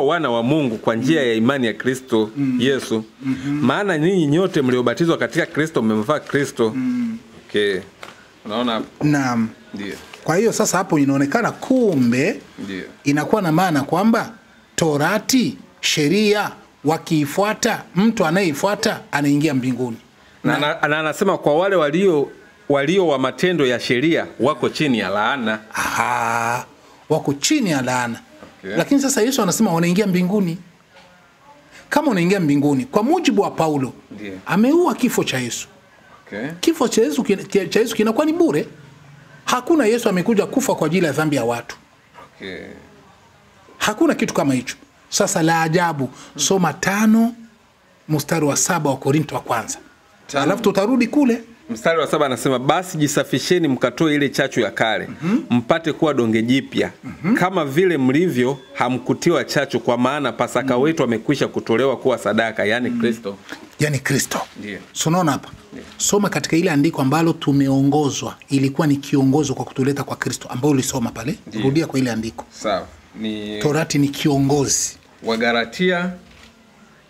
wana wa Mungu kwa njia ya imani ya Kristo Yesu. Maana nyinyi nyote mliobatizwa katika Kristo mmemvaa Kristo. Okay. Unaona hapo? Naam. Ndio. Kwa hiyo sasa hapo inaonekana kumbe inakuwa na maana kwamba torati, sheria wakiifuata, mtu anayeifuata anaingia mbinguni. Na anasema kwa wale walio wa matendo ya sheria wako chini ya laana. Wako chini ya laana. Okay. Lakini sasa Yesu anasema wanaingia mbinguni. Kama unaingia mbinguni, kwa mujibu wa Paulo, ameua kifo cha Yesu. Okay. Kifo cha Yesu kinakuwa ni bure. Hakuna Yesu amekuja kufa kwa ajili ya dhambi ya watu. Okay. Hakuna kitu kama hicho. Sasa la ajabu, soma 5 mstari wa 7 wa Korinto wa kwanza. Alafu tutarudi kule. Mstari wa 7 anasema, basi jisafisheni mkatoe ile chachu ya kale, mpate kuwa donge jipya, kama vile mlivyo hamkutiwa chachu, kwa maana Pasaka wetu amekwisha kutolewa kuwa sadaka, yani Kristo. Yani Kristo. Ndiyo. Unaona hapa? Soma katika ile andiko ambalo tumeongozwa, ilikuwa ni kiongozo kwa kutuleta kwa Kristo, ambao ulisoma pale. Ndiyo. Rudia kwa ile andiko. Sawa. Torati ni kiongozi. Wagalatia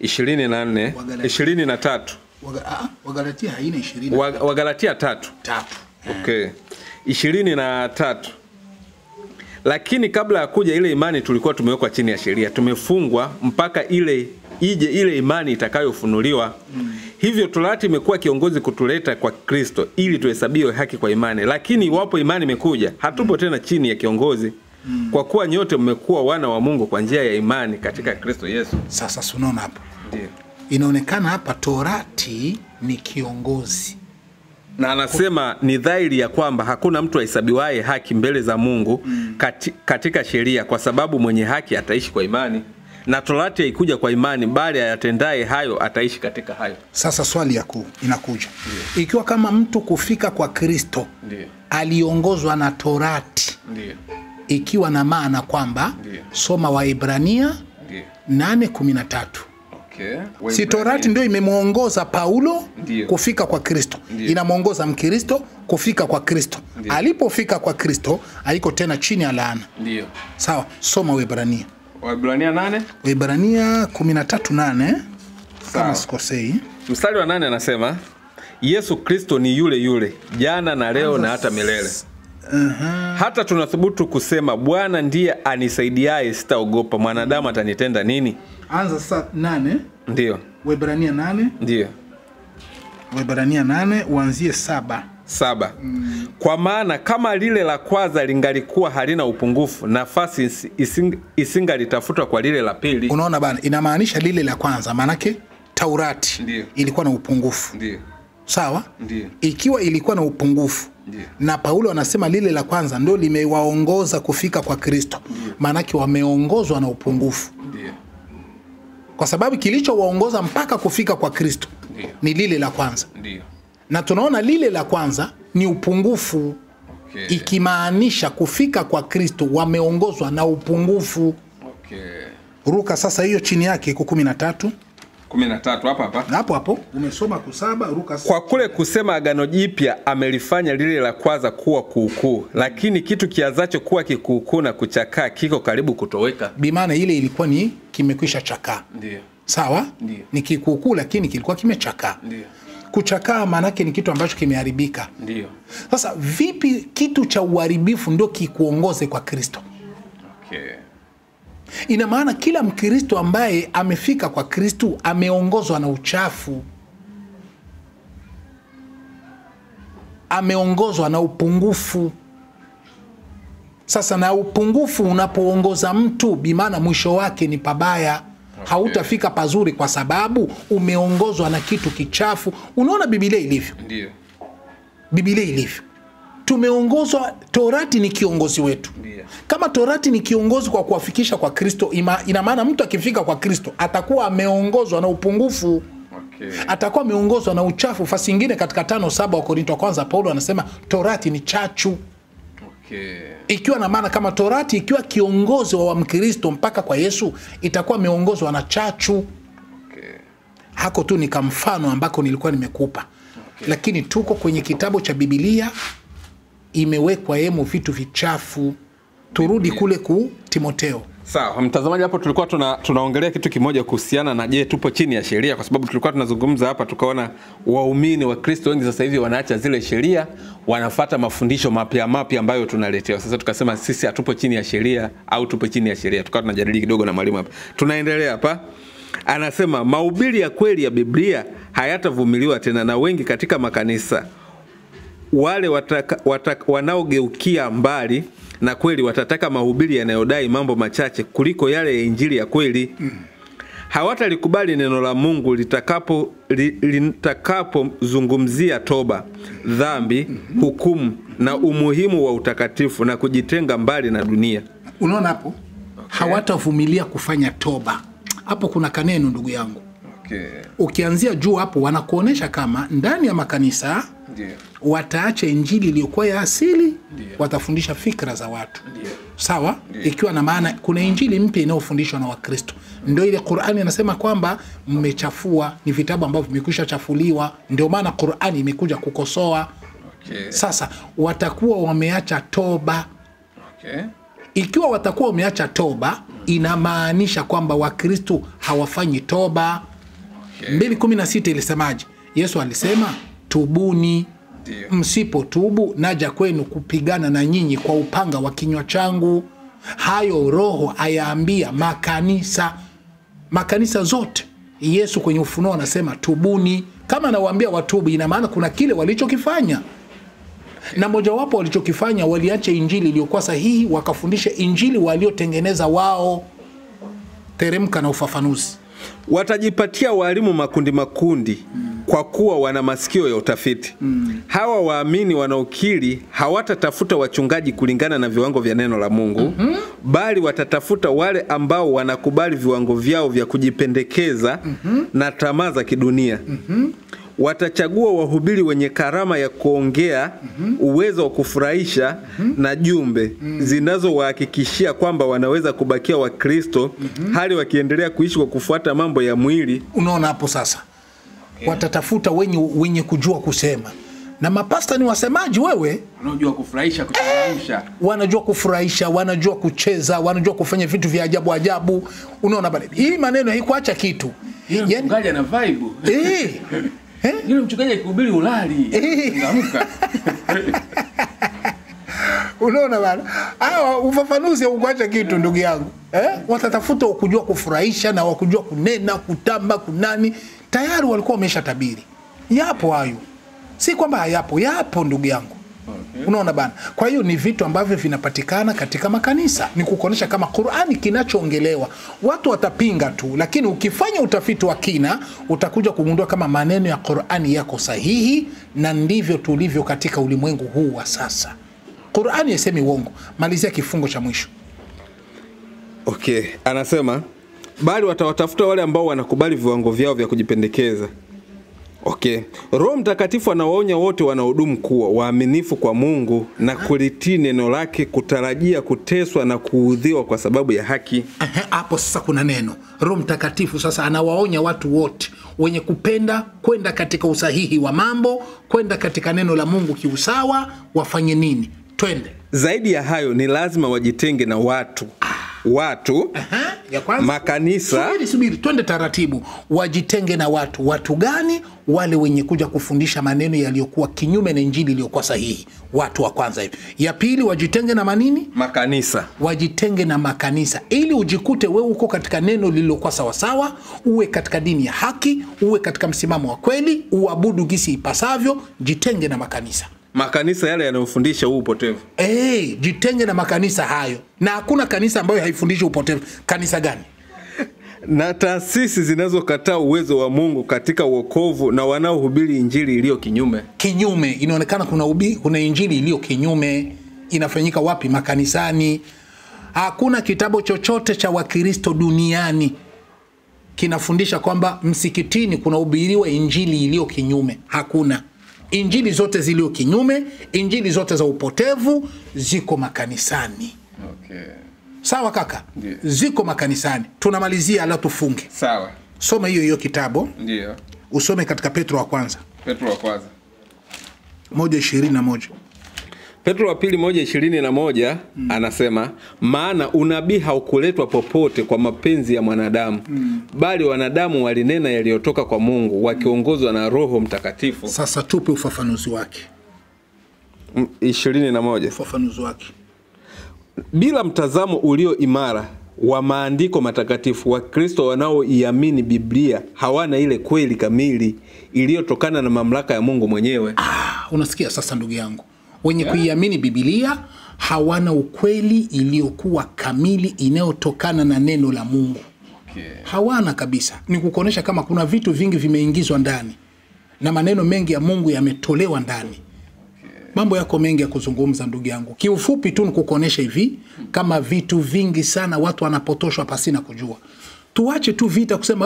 24 23. Wagalatia haina 20. Wagalatia 3. Okay. 23. Lakini kabla ya kuja ile imani tulikuwa tumewekwa chini ya sheria, tumefungwa mpaka ile imani itakayofunuliwa. Hivyo torati imekuwa kiongozi kutuleta kwa Kristo ili tuhesabiwe haki kwa imani. Lakini iwapo imani imekuja, hatupo tena chini ya kiongozi. Kwa kuwa nyote mmekuwa wana wa Mungu kwa njia ya imani katika Kristo Yesu. Sasa unaona hapo? Ndio. Inaonekana hapa torati ni kiongozi. Na anasema ni dhahiri ya kwamba hakuna mtu ahesabiwaye haki mbele za Mungu katika sheria, kwa sababu mwenye haki ataishi kwa imani. Na torati haikuja kwa imani, bali ayatendaye hayo ataishi katika hayo. Sasa swali inakuja. Ikiwa kama mtu kufika kwa Kristo aliongozwa na torati, ikiwa na maana kwamba soma Waebrania 8:13. Okay. Si torati ndio imemuongoza Paulo kufika kwa Kristo. Inamuongoza Mkristo kufika kwa Kristo. Alipofika kwa Kristo haiko tena chini ya laana. Ndio. Sawa, soma Waebrania. Waebrania 8? Waebrania 13:8. Kama sikosei. Mstari wa 8 anasema, Yesu Kristo ni yule yule jana na leo na hata milele. Hata tunathubutu kusema, Bwana ndiye anisaidiaye, sitaogopa mwanadamu atanitenda nini. Anza sasa 8. Ndio. Waebrania 8. Ndio. Waebrania 8 uanzie 7. 7. Kwa maana kama lile la kwanza lingalikuwa halina upungufu, nafasi isingalitafuta kwa lile la pili. Unaona bana, inamaanisha lile la kwanza manake Taurati ilikuwa na upungufu. Ndiyo. Sawa? Ndiyo. Ikiwa ilikuwa na upungufu, ndiyo, na Paulo anasema lile la kwanza ndio limewaongoza kufika kwa Kristo, manake wameongozwa na upungufu. Ndiyo. Kwa sababu kilichowaongoza mpaka kufika kwa Kristo ni lile la kwanza. Ndiyo. Na tunaona lile la kwanza ni upungufu. Okay. Ikimaanisha kufika kwa Kristo wameongozwa na upungufu. Okay. Ruka sasa hiyo chini yake iko 13. 13 hapa. Hapo umesoma kusaba, ruka sasa. Kwa kule kusema agano jipya amelifanya lile la kwanza kuwa kuukuu, lakini kitu kiazacho kuwa kikuukuu na kuchakaa kiko karibu kutoweka. Bimaana ile ilikuwa ni kimekwisha chakaa. Ndiyo. Sawa? Ndiyo. Ni kikuukuu lakini kilikuwa kimechakaa. Ndiyo. Kuchakaa maanake ni kitu ambacho kimeharibika. Ndiyo. Sasa vipi kitu cha uharibifu ndio kikuongoze kwa Kristo? Okay. Ina maana kila Mkristo ambaye amefika kwa Kristo ameongozwa na uchafu, ameongozwa na upungufu. Sasa na upungufu unapoongoza mtu, bimaana mwisho wake ni pabaya. Okay. Hautafika pazuri kwa sababu umeongozwa na kitu kichafu. Unaona Biblia ilivyo? Ndiyo. Biblia ilivyo. Tumeongozwa, Torati ni kiongozi wetu. Ndiyo. Kama Torati ni kiongozi kwa kuwafikisha kwa Kristo, ina maana mtu akifika kwa Kristo atakuwa ameongozwa na upungufu. Okay. Atakuwa ameongozwa na uchafu. Fasi nyingine katika 5:7 wa Korinto wa kwanza Paulo anasema Torati ni chachu. Okay. Ikiwa na maana kama Torati ikiwa kiongozi wa Mkristo mpaka kwa Yesu itakuwa ameongozwa na chachu. Okay. Hako tu ni kamfano ambako nilikuwa nimekupa. Okay. Lakini tuko kwenye kitabu cha Biblia imewekwa yemo vitu vichafu. Turudi kule ku Timotheo. Sawa, mtazamaji, hapo tulikuwa tunaongelea kitu kimoja kuhusiana na je, tupo chini ya sheria, kwa sababu tulikuwa tunazungumza hapa tukaona waumini wa Kristo wengi sasa hivi wanaacha zile sheria, wanafuata mafundisho mapya ambayo tunaletewa. Sasa tukasema sisi hatupo chini ya sheria au tupo chini ya sheria. Tukawa tunajadili kidogo na mwalimu hapa. Tunaendelea hapa. Anasema mahubiri ya kweli ya Biblia hayatavumiliwa tena na wengi katika makanisa. Wale wanaogeukia mbali na kweli watataka mahubiri yanayodai mambo machache kuliko yale ya injili ya kweli. Hawatalikubali neno la Mungu litakapozungumzia toba, dhambi, hukumu na umuhimu wa utakatifu na kujitenga mbali na dunia. Unaona hapo? Okay. Hawatavumilia kufanya toba. Hapo kuna kaneno ndugu yangu. Okay. Ukianzia juu hapo wanakuonesha kama ndani ya makanisa wataacha injili iliyokuwa ya asili, watafundisha fikra za watu. Sawa? Ikiwa na maana kuna injili mpya inayofundishwa na Wakristo. Ndio ile Qur'ani inasema kwamba mmechafua, ni vitabu ambavyo vimekwisha chafuliwa, ndio maana Qur'ani imekuja kukosoa. Okay. Sasa watakuwa wameacha toba. Okay. Ikiwa watakuwa wameacha toba, inamaanisha kwamba Wakristo hawafanyi toba. Okay. 2:16 ilisemaje? Yesu alisema tubuni. Dio. Msipo tubu naja kwenu kupigana na nyinyi kwa upanga wa kinywa changu. Hayo Roho ayaambia makanisa zote. Yesu kwenye Ufunuo anasema tubuni. Kama anawaambia watubu, ina maana kuna kile walichokifanya. Na mojawapo walichokifanya, waliacha injili iliyokuwa sahihi wakafundisha injili waliotengeneza wao. Teremka na ufafanuzi. Watajipatia walimu makundi kwa kuwa wana masikio ya utafiti. Hawa waamini wanaokiri hawatatafuta wachungaji kulingana na viwango vya neno la Mungu, bali watatafuta wale ambao wanakubali viwango vyao vya kujipendekeza na tamaa za kidunia. Watachagua wahubiri wenye karama ya kuongea, uwezo wa kufurahisha na jumbe zinazowahakikishia kwamba wanaweza kubakia Wakristo hali wakiendelea kuishi kwa kufuata mambo ya mwili. Unaona hapo sasa? Okay. Watatafuta wenye kujua kusema. Na mapasta ni wasemaji wewe? Wanajua kufurahisha, kuchangamsha. Wanajua kufurahisha, wanajua kucheza, wanajua kufanya vitu vya ajabu. Unaona bale? Hii maneno haikuacha kitu. Yaani mchungaji ana vibe. Yule mchungaji akihubiri ulali. Ngamka. Unaona bana? Hawa ufafanuzi haukuacha kitu ndugu yangu. Watatafuta kujua kufurahisha na wakujua kunena, kutamba, kunani. Tayari walikuwa wameshatabiri. Yapo hayo. Si kwamba hayapo, yapo ndugu yangu. Unaona bana. Kwa hiyo ni vitu ambavyo vinapatikana katika makanisa. Ni kukuonesha kama Qur'ani kinachoongelewa. Watu watapinga tu, lakini ukifanya utafiti wa kina utakuja kugundua kama maneno ya Qur'ani yako sahihi, na ndivyo tulivyo katika ulimwengu huu wa sasa. Qur'ani haisemi uongo. Malizia kifungo cha mwisho. Okay, anasema bali watawatafuta wale ambao wanakubali viwango vyao vya kujipendekeza. Okay. Roho Mtakatifu anawaonya wote wanaodumu kuwa waaminifu kwa Mungu na kulitii neno lake, kutarajia kuteswa na kuudhiwa kwa sababu ya haki. Hapo sasa kuna neno. Roho Mtakatifu sasa anawaonya watu wote wenye kupenda kwenda katika usahihi wa mambo, kwenda katika neno la Mungu kiusawa, wafanye nini? Twende. Zaidi ya hayo ni lazima wajitenge na watu. Ya kwanza, makanisa. Subiri, twende taratibu. Wajitenge na watu. Watu gani? Wale wenye kuja kufundisha maneno yaliyokuwa kinyume na injili iliyokuwa sahihi. Watu wa kwanza hivi. Ya pili, wajitenge na manini? Makanisa. Wajitenge na makanisa ili ujikute wewe uko katika neno lililokuwa sawa sawa, uwe katika dini ya haki, uwe katika msimamo wa kweli, uabudu gisi ipasavyo. Jitenge na makanisa. Makanisa yale yanayofundisha upotevu. Jitenge na makanisa hayo. Na hakuna kanisa ambayo haifundishi upotevu. Kanisa gani? Na taasisi zinazokataa uwezo wa Mungu katika wokovu na wanaohubiri injili iliyo kinyume. Kinyume, inaonekana kuna injili iliyo kinyume. Inafanyika wapi? Makanisani. Hakuna kitabu chochote cha Wakristo duniani kinafundisha kwamba msikitini kunahubiriwa injili iliyo kinyume. Hakuna. Injili zote zilio kinyume, injili zote za upotevu ziko makanisani. Okay. Sawa kaka? Ndiyo. Ziko makanisani. Tunamalizia ala tufunge. Sawa. Soma hiyo kitabu. Ndiyo. Usome katika Petro wa kwanza. Petro wa kwanza. 1:21. Petro wa pili 1:21 anasema, maana unabii haukuletwa popote kwa mapenzi ya mwanadamu, bali wanadamu walinena yaliyotoka kwa Mungu wakiongozwa na Roho Mtakatifu. Sasa tupe ufafanuzi wake. 21. Ufafanuzi wake. Bila mtazamo ulio imara wa maandiko matakatifu, Wakristo wanaoiamini Biblia hawana ile kweli kamili iliyotokana na mamlaka ya Mungu mwenyewe. Unasikia sasa ndugu yangu? Wenye kuiamini Biblia hawana ukweli iliyokuwa kamili inayotokana na neno la Mungu. Okay. Hawana kabisa. Ni kukuonesha kama kuna vitu vingi vimeingizwa ndani na maneno mengi ya Mungu yametolewa ndani. Okay. Mambo yako mengi ya kuzungumza ndugu yangu. Kiufupi tu nikukuonesha hivi, kama vitu vingi sana watu wanapotoshwa pasina kujua. Tuache tu vita kusema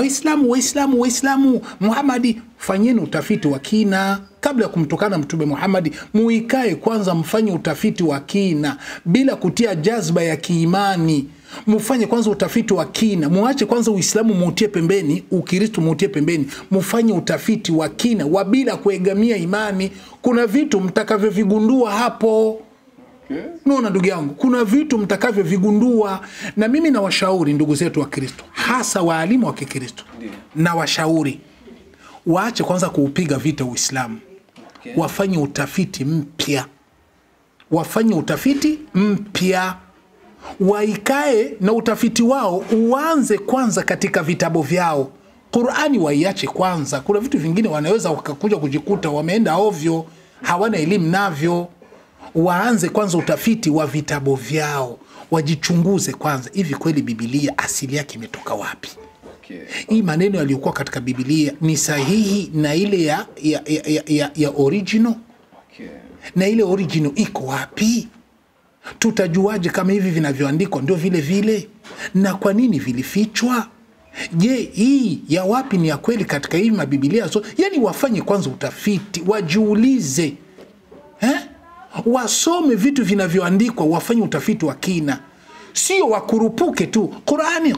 Waislamu, Muhammadi. Fanyeni utafiti wa kina kabla ya kumtukana Mtume Muhammadi. Muikae kwanza mfanye utafiti wa kina bila kutia jazba ya kiimani. Mufanye kwanza utafiti wa kina. Muache kwanza Uislamu muutie pembeni, Ukristo muutie pembeni. Mufanye utafiti wa kina wa bila kuegamia imani. Kuna vitu mtakavyovigundua hapo. Unaona ndugu yangu, kuna vitu mtakavyovigundua, na mimi na washauri ndugu zetu wa Kristo, hasa waalimu wa Kikristo, na washauri waache kwanza kuupiga vita Uislamu. Okay. Wafanye utafiti mpya. Waikae na utafiti wao uanze kwanza katika vitabu vyao. Qur'ani waiache kwanza. Kuna vitu vingine wanaweza wakakuja kujikuta wameenda ovyo, hawana elimu navyo. Waanze kwanza utafiti wa vitabu vyao. Wajichunguze kwanza, hivi kweli Biblia asili yake imetoka wapi? Okay. Hii maneno yaliyokuwa katika Biblia ni sahihi na ile ya original? Okay. Na ile original iko wapi? Tutajuaje kama hivi vinavyoandikwa ndio vile vile? Na kwa nini vilifichwa? Je, hii ya wapi ni ya kweli katika hii mabiblia? Yani wafanye kwanza utafiti, wajiulize. Wasome vitu vinavyoandikwa, wafanye utafiti wa kina. Sio wakurupuke tu. Qur'ani.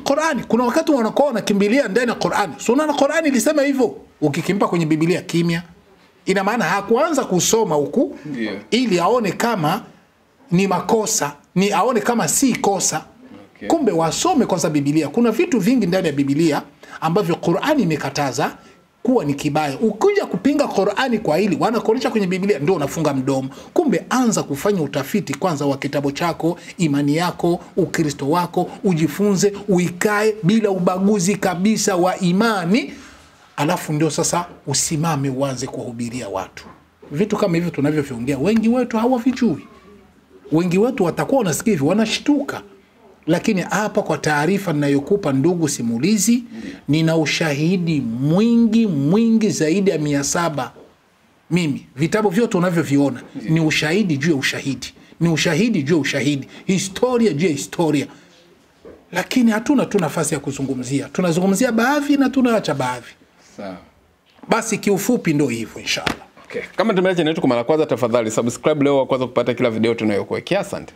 Kuna wakati wanakuwa wanakimbilia ndani ya Qur'ani. So unaona Qur'ani ilisema hivyo. Ukikimpa kwenye Biblia kimya. Ina maana hakuanza kusoma huku ili aone kama ni makosa, ni aone kama si kosa. Okay. Kumbe wasome kwanza Biblia. Kuna vitu vingi ndani ya Biblia ambavyo Qur'ani imekataza kuwa ni kibaya. Ukija kupinga Qur'ani kwa hili, wanakuonyesha kwenye Biblia, ndio unafunga mdomo. Kumbe anza kufanya utafiti kwanza wa kitabu chako, imani yako, Ukristo wako, ujifunze, uikae bila ubaguzi kabisa wa imani. Alafu ndio sasa usimame uanze kuhubiria watu. vitu kama hivyo tunavyoviongea wengi wetu hawavijui. Wengi wetu watakuwa wanasikia hivi wanashtuka. Lakini hapa kwa taarifa ninayokupa ndugu simulizi, nina ushahidi mwingi zaidi ya 700. Mimi vitabu vyote unavyoviona ni ushahidi juu ya ushahidi, ni ushahidi juu ya ushahidi, historia juu ya historia. Lakini hatuna tu nafasi ya kuzungumzia. Tunazungumzia baadhi na tunaacha baadhi. Sawa. Basi kiufupi ndio hivyo inshallah. Okay. Kama tumeacha netu kwa mara kwanza, tafadhali subscribe leo wa kwanza kupata kila video tunayokuwekea. Asante.